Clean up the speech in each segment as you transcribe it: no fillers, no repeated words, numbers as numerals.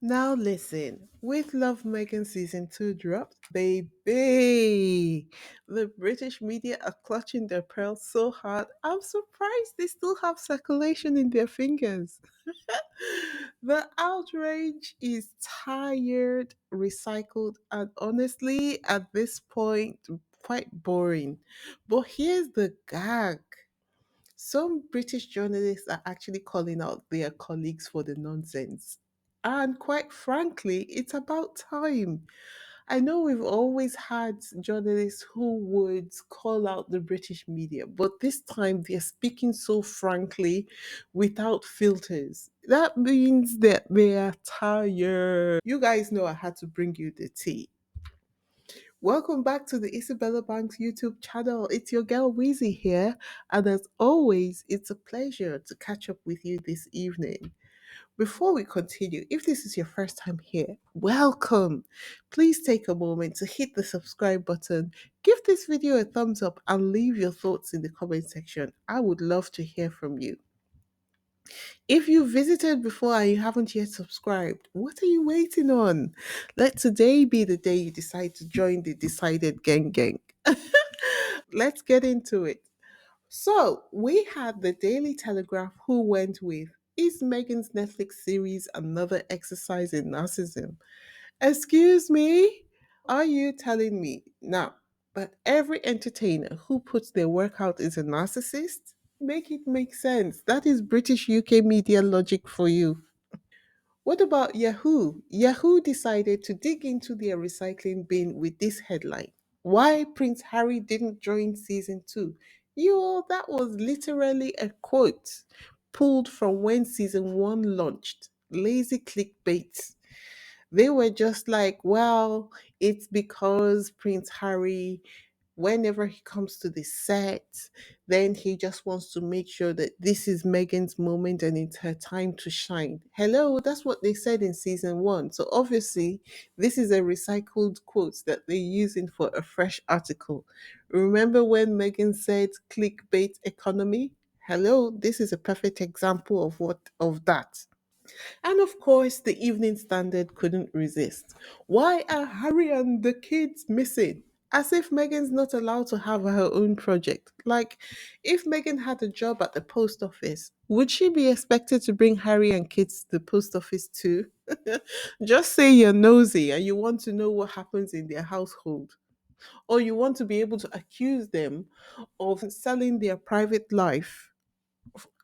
Now listen, with Love Meghan season 2 dropped, baby, the British media are clutching their pearls so hard, I'm surprised they still have circulation in their fingers. The outrage is tired, recycled, and honestly, at this point, quite boring. But here's the gag. Some British journalists are actually calling out their colleagues for the nonsense. And quite frankly, it's about time. I know we've always had journalists who would call out the British media, but this time they're speaking so frankly without filters. That means that they are tired. You guys know I had to bring you the tea. Welcome back to the Isabella Banks YouTube channel. It's your girl Weezy here, and as always, it's a pleasure to catch up with you this evening. Before we continue, if this is your first time here, welcome. Please take a moment to hit the subscribe button, give this video a thumbs up, and leave your thoughts in the comment section. I would love to hear from you. If you visited before and you haven't yet subscribed, what are you waiting on? Let today be the day you decide to join the Decided Gang. Let's get into it. So, we had the Daily Telegraph who went with, is Megan's Netflix series another exercise in narcissism? Excuse me? Are you telling me now? But every entertainer who puts their work out is a narcissist? Make it make sense. That is British UK media logic for you. What about Yahoo? Yahoo decided to dig into their recycling bin with this headline: Why Prince Harry didn't join season 2. That was literally a quote pulled from when season 1 launched. Lazy clickbait. They were just like, well, it's because Prince Harry, whenever he comes to the set, then he just wants to make sure that this is Megan's moment and it's her time to shine. Hello, that's what they said in season 1. So obviously, this is a recycled quote that they're using for a fresh article. Remember when Megan said clickbait economy? Hello, this is a perfect example of that. And of course, the Evening Standard couldn't resist. Why are Harry and the kids missing? As if Megan's not allowed to have her own project. Like, if Megan had a job at the post office, would she be expected to bring Harry and kids to the post office too? Just say you're nosy and you want to know what happens in their household, or you want to be able to accuse them of selling their private life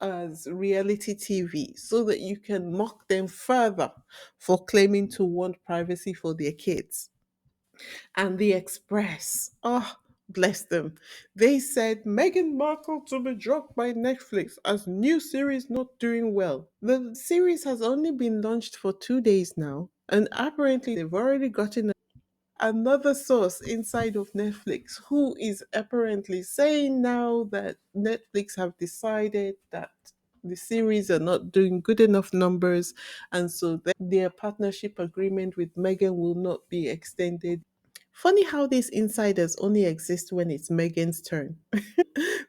as reality TV so that you can mock them further for claiming to want privacy for their kids. And the Express, oh, bless them. They said Meghan Markle to be dropped by Netflix as new series not doing well. The series has only been launched for 2 days now, and apparently they've already gotten another source inside of Netflix who is apparently saying now that Netflix have decided that the series are not doing good enough numbers, and so their partnership agreement with Megan will not be extended. Funny how these insiders only exist when it's Megan's turn.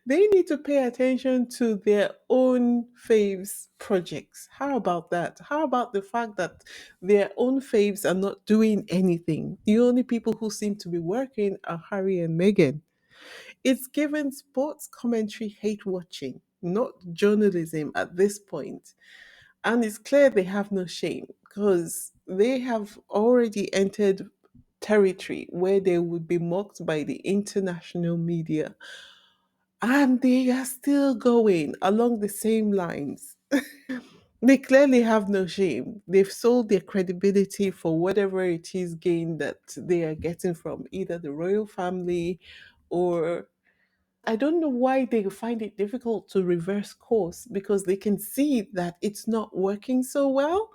They need to pay attention to their own faves projects. How about that? How about the fact that their own faves are not doing anything? The only people who seem to be working are Harry and Meghan. It's given sports commentary hate watching, not journalism at this point. And it's clear they have no shame because they have already entered territory where they would be mocked by the international media, and they are still going along the same lines. They clearly have no shame. They've sold their credibility for whatever it is gain that they are getting from either the royal family or I don't know why they find it difficult to reverse course because they can see that it's not working so well.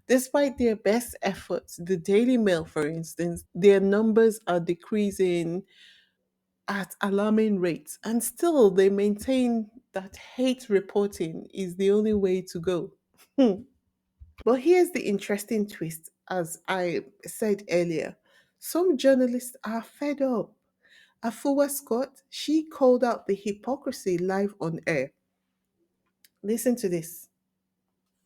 Despite their best efforts, the Daily Mail, for instance, their numbers are decreasing at alarming rates, and still they maintain that hate reporting is the only way to go. Hmm. But here's the interesting twist: as I said earlier, some journalists are fed up. Afua Scott, she called out the hypocrisy live on air. Listen to this.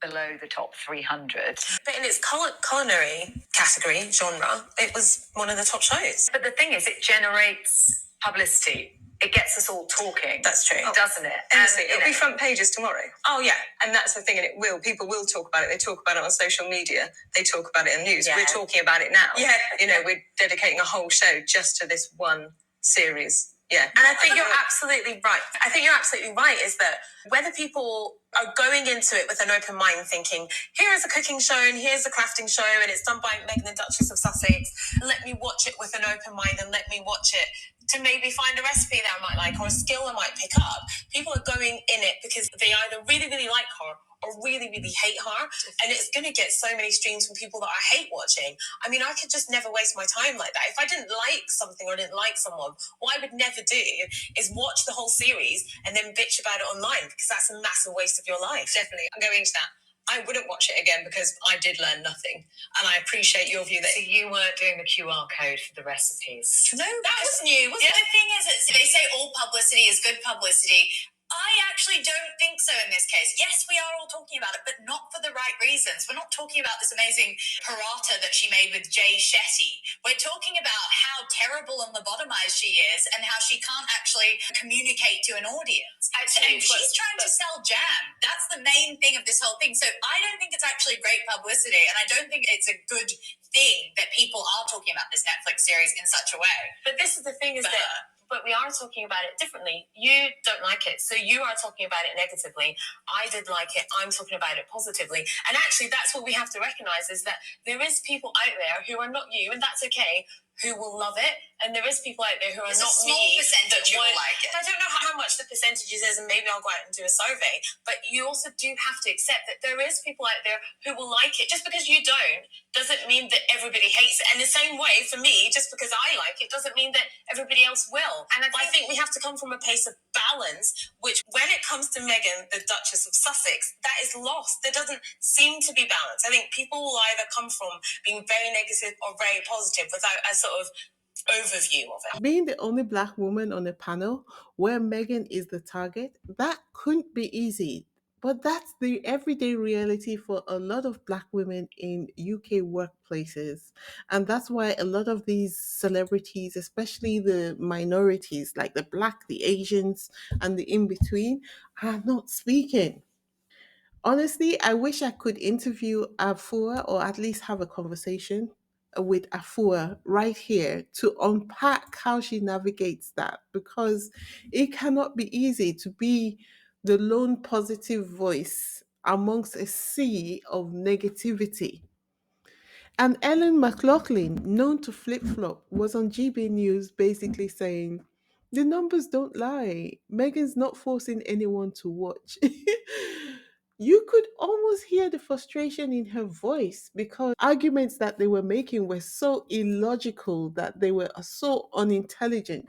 below the top 300. But in its culinary category, genre, it was one of the top shows. But the thing is, it generates publicity. It gets us all talking. That's true. Doesn't it? Honestly, it'll be front pages tomorrow. Oh, yeah. And that's the thing, and it will. People will talk about it. They talk about it on social media. They talk about it in news. Yeah. We're talking about it now. Yeah. We're dedicating a whole show just to this one series. Yeah. And I think you're absolutely right. Is that whether people are going into it with an open mind thinking, here is a cooking show and here's a crafting show and it's done by Meghan the Duchess of Sussex. Let me watch it with an open mind and let me watch it to maybe find a recipe that I might like or a skill I might pick up. People are going in it because they either really, really like her or really, really hate her. And it's going to get so many streams from people that I hate watching. I mean, I could just never waste my time like that. If I didn't like something or didn't like someone, what I would never do is watch the whole series and then bitch about it online because that's a massive waste of your life. Definitely. I'm going into that. I wouldn't watch it again because I did learn nothing. And I appreciate your view that... So you weren't doing the QR code for the recipes? No. That was new. The thing is, they say all publicity is good publicity. I actually don't think so in this case. Yes, we are all talking about it, but not for the right reasons. We're not talking about this amazing paratha that she made with Jay Shetty. We're talking about how terrible and lobotomized she is and how she can't actually communicate to an audience. And she's trying to sell jam. That's the main thing of this whole thing. So I don't think it's actually great publicity, and I don't think it's a good thing that people are talking about this Netflix series in such a way. But this is the thing is that... But we are talking about it differently. You don't like it, so you are talking about it negatively. I did like it. I'm talking about it positively. And actually, that's what we have to recognize is that there is people out there who are not you, and that's okay, who will love it. And there is people out there who are not me. There's a small percentage who will like it. I don't know how much the percentages is, and maybe I'll go out and do a survey. But you also do have to accept that there is people out there who will like it. Just because you don't doesn't mean that everybody hates it. And the same way, for me, just because I like it doesn't mean that everybody else will. And I think we have to come from a place of balance, which when it comes to Meghan, the Duchess of Sussex, that is lost. There doesn't seem to be balance. I think people will either come from being very negative or very positive without a sort of overview of it. Being the only black woman on a panel where Meghan is the target, that couldn't be easy. But that's the everyday reality for a lot of black women in UK workplaces. And that's why a lot of these celebrities, especially the minorities like the black, the Asians, and the in between, are not speaking. Honestly, I wish I could interview Afua or at least have a conversation with Afua right here to unpack how she navigates that because it cannot be easy to be the lone positive voice amongst a sea of negativity. And Ellen McLoughlin, known to flip flop, was on GB News basically saying, the numbers don't lie. Megan's not forcing anyone to watch. You could almost hear the frustration in her voice because arguments that they were making were so illogical that they were so unintelligent.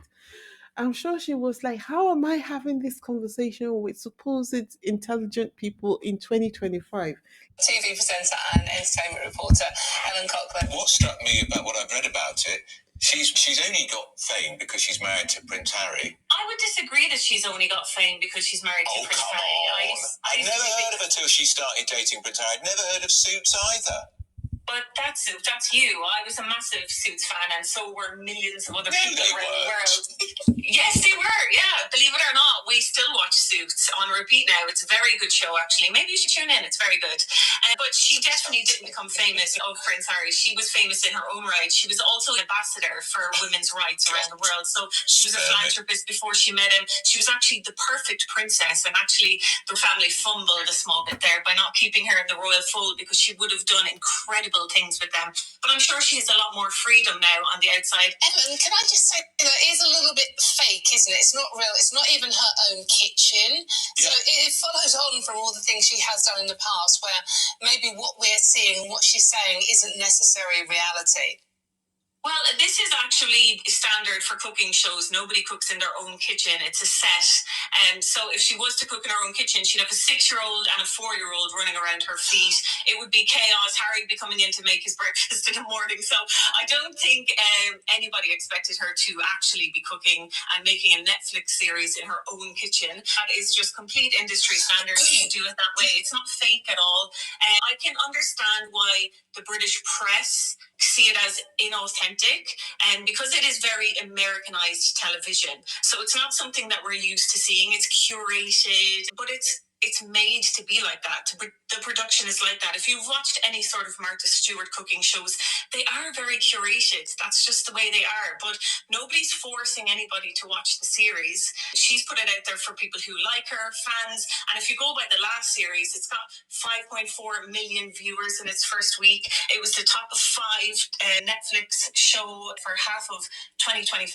I'm sure she was like, how am I having this conversation with supposed intelligent people in 2025? TV presenter and entertainment reporter Helen Cochran. What struck me about what I've read about it, she's only got fame because she's married to Prince Harry. I would disagree that she's only got fame because she's married to Prince Harry. I'd never heard of her till she started dating Prince Harry. I'd never heard of Suits either. But that's you. I was a massive Suits fan, and so were millions of other people around the world. Yes, they were. Yeah, believe it or not, we still watch Suits on repeat now. It's a very good show, actually. Maybe you should tune in. It's very good. But she definitely didn't become famous of Prince Harry. She was famous in her own right. She was also an ambassador for women's rights around the world. So she was a philanthropist before she met him. She was actually the perfect princess, and actually the family fumbled a small bit there by not keeping her in the royal fold because she would have done incredible things with them. But I'm sure she has a lot more freedom now on the outside. Ellen, can I just say, it is a little bit fake, isn't it? It's not real. It's not even her own kitchen. Yeah. So it follows on from all the things she has done in the past where maybe what we're seeing, what she's saying isn't necessarily reality. Well, this is actually standard for cooking shows. Nobody cooks in their own kitchen. It's a set. So if she was to cook in her own kitchen, she'd have a 6-year-old and a 4-year-old running around her feet. It would be chaos. Harry'd be coming in to make his breakfast in the morning. So I don't think anybody expected her to actually be cooking and making a Netflix series in her own kitchen. That is just complete industry standard to do it that way. It's not fake at all. I can understand why the British press see it as inauthentic, and because it is very Americanized television, so it's not something that we're used to seeing. It's curated, but it's made to be like that. The production is like that. If you've watched any sort of Martha Stewart cooking shows, they are very curated. That's just the way they are. But nobody's forcing anybody to watch the series. She's put it out there for people who like her, fans. And if you go by the last series, it's got 5.4 million viewers in its first week. It was the top of 5 Netflix show for half of 2025.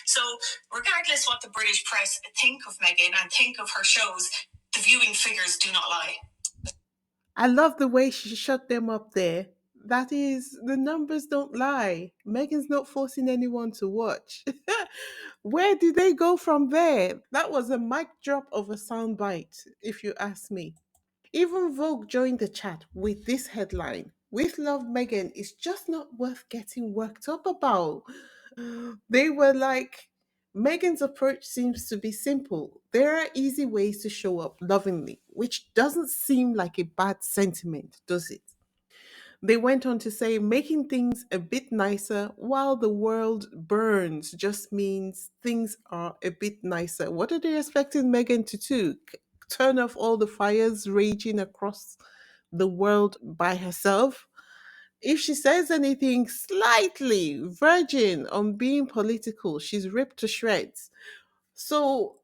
So regardless what the British press think of Meghan and think of her shows, the viewing figures do not lie. I love the way she shut them up there. That is, the numbers don't lie. Megan's not forcing anyone to watch. Where do they go from there? That was a mic drop of a soundbite, if you ask me. Even Vogue joined the chat with this headline: "With love, Megan is just not worth getting worked up about." They were like, Megan's approach seems to be simple. There are easy ways to show up lovingly, which doesn't seem like a bad sentiment, does it? They went on to say making things a bit nicer while the world burns just means things are a bit nicer. What are they expecting Megan to do? Turn off all the fires raging across the world by herself? If she says anything slightly verging on being political, she's ripped to shreds. So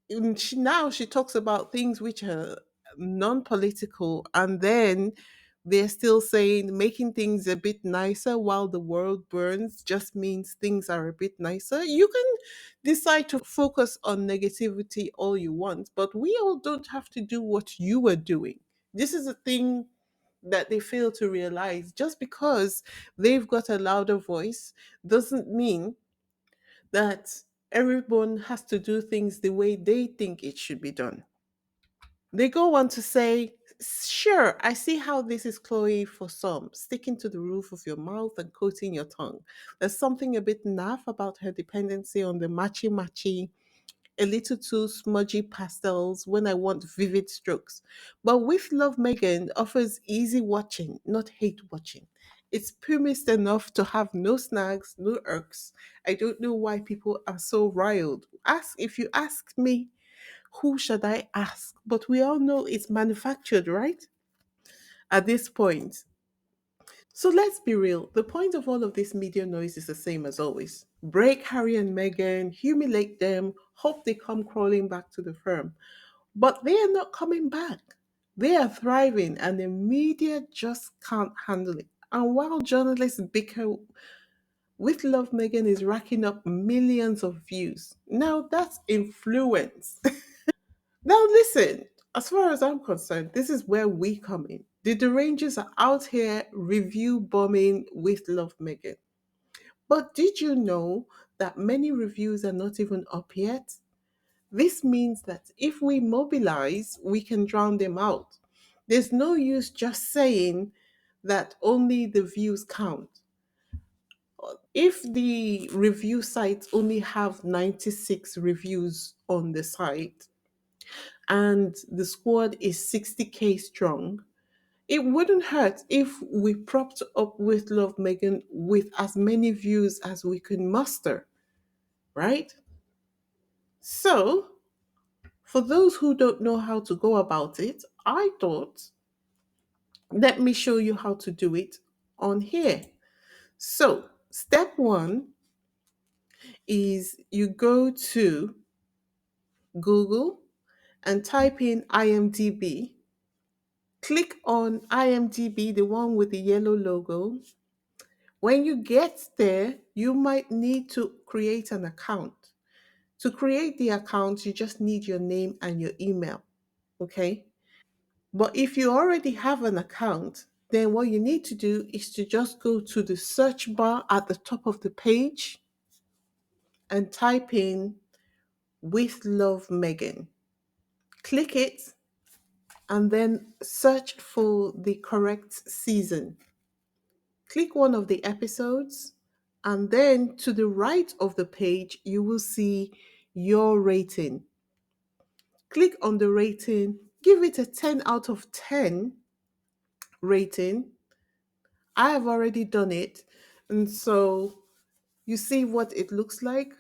now she talks about things which are non-political, and then they're still saying making things a bit nicer while the world burns just means things are a bit nicer. You can decide to focus on negativity all you want, but we all don't have to do what you were doing. This is a thing that they fail to realize. Just because they've got a louder voice doesn't mean that everyone has to do things the way they think it should be done. They go on to say, sure, I see how this is Chloe for some, sticking to the roof of your mouth and coating your tongue. There's something a bit naff about her dependency on the matchy matchy, a little too smudgy pastels when I want vivid strokes. But With Love Megan offers easy watching, not hate watching. It's premised enough to have no snags, no irks. I don't know why people are so riled. Ask if you ask me, who should I ask? But we all know it's manufactured, right? At this point. So let's be real. The point of all of this media noise is the same as always: break Harry and Meghan, humiliate them, hope they come crawling back to the firm. But they are not coming back. They are thriving, and the media just can't handle it. And while journalists bicker, With Love Meghan is racking up millions of views. Now that's influence. Now, listen, as far as I'm concerned, this is where we come in. The derangers are out here review bombing With Love Megan. But did you know that many reviews are not even up yet? This means that if we mobilize, we can drown them out. There's no use just saying that only the views count. If the review sites only have 96 reviews on the site, and the squad is 60K strong, it wouldn't hurt if we propped up With Love Megan with as many views as we could muster, right? So, for those who don't know how to go about it, I thought, let me show you how to do it on here. So, step one is you go to Google and type in IMDb. Click on IMDb, the one with the yellow logo. When you get there, you might need to create an account. To create the account, you just need your name and your email. Okay. But if you already have an account, Then what you need to do is to just go to the search bar at the top of the page and type in With Love Meghan. Click it and then search for the correct season. Click one of the episodes, and then to the right of the page, you will see your rating. Click on the rating, give it a 10 out of 10 rating. I have already done it. And so you see what it looks like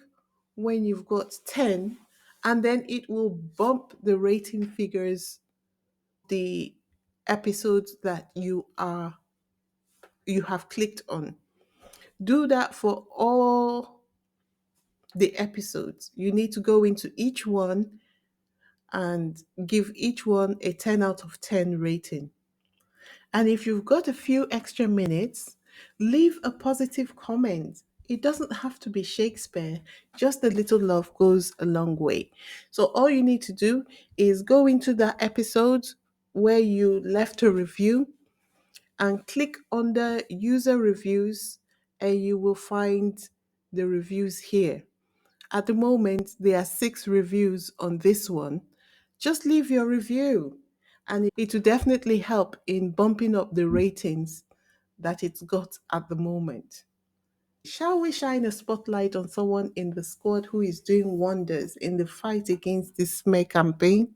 when you've got 10, and then it will bump the rating figures, the episodes that you have clicked on. Do that for all the episodes. You need to go into each one and give each one a 10 out of 10 rating. And if you've got a few extra minutes, leave a positive comment. It doesn't have to be Shakespeare, just a little love goes a long way. So, all you need to do is go into that episode where you left a review and click under user reviews, and you will find the reviews here. At the moment, there are 6 reviews on this one. Just leave your review, and it will definitely help in bumping up the ratings that it's got at the moment. Shall we shine a spotlight on someone in the squad who is doing wonders in the fight against this smear campaign?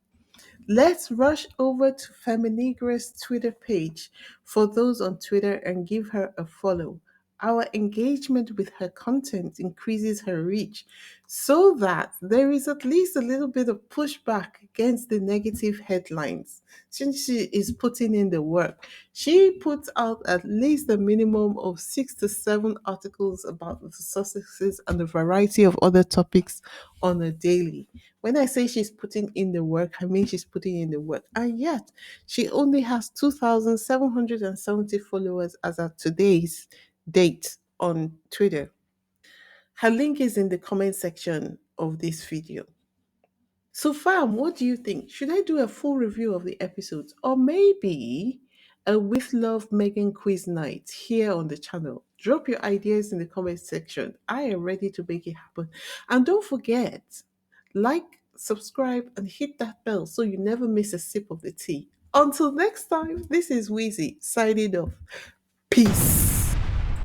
Let's rush over to Feminigra's Twitter page for those on Twitter and give her a follow. Our engagement with her content increases her reach so that there is at least a little bit of pushback against the negative headlines. Since she is putting in the work, she puts out at least a minimum of 6 to 7 articles about the Sussexes and a variety of other topics on a daily. When I say she's putting in the work, I mean she's putting in the work. And yet, she only has 2,770 followers as of today's date on Twitter. Her link is in the comment section of this video. So, fam, what do you think? Should I do a full review of the episodes or maybe a With Love Megan quiz night here on the channel? Drop your ideas in the comment section. I am ready to make it happen. And don't forget, like, subscribe, and hit that bell so you never miss a sip of the tea. Until next time, this is Wheezy signing off. Peace.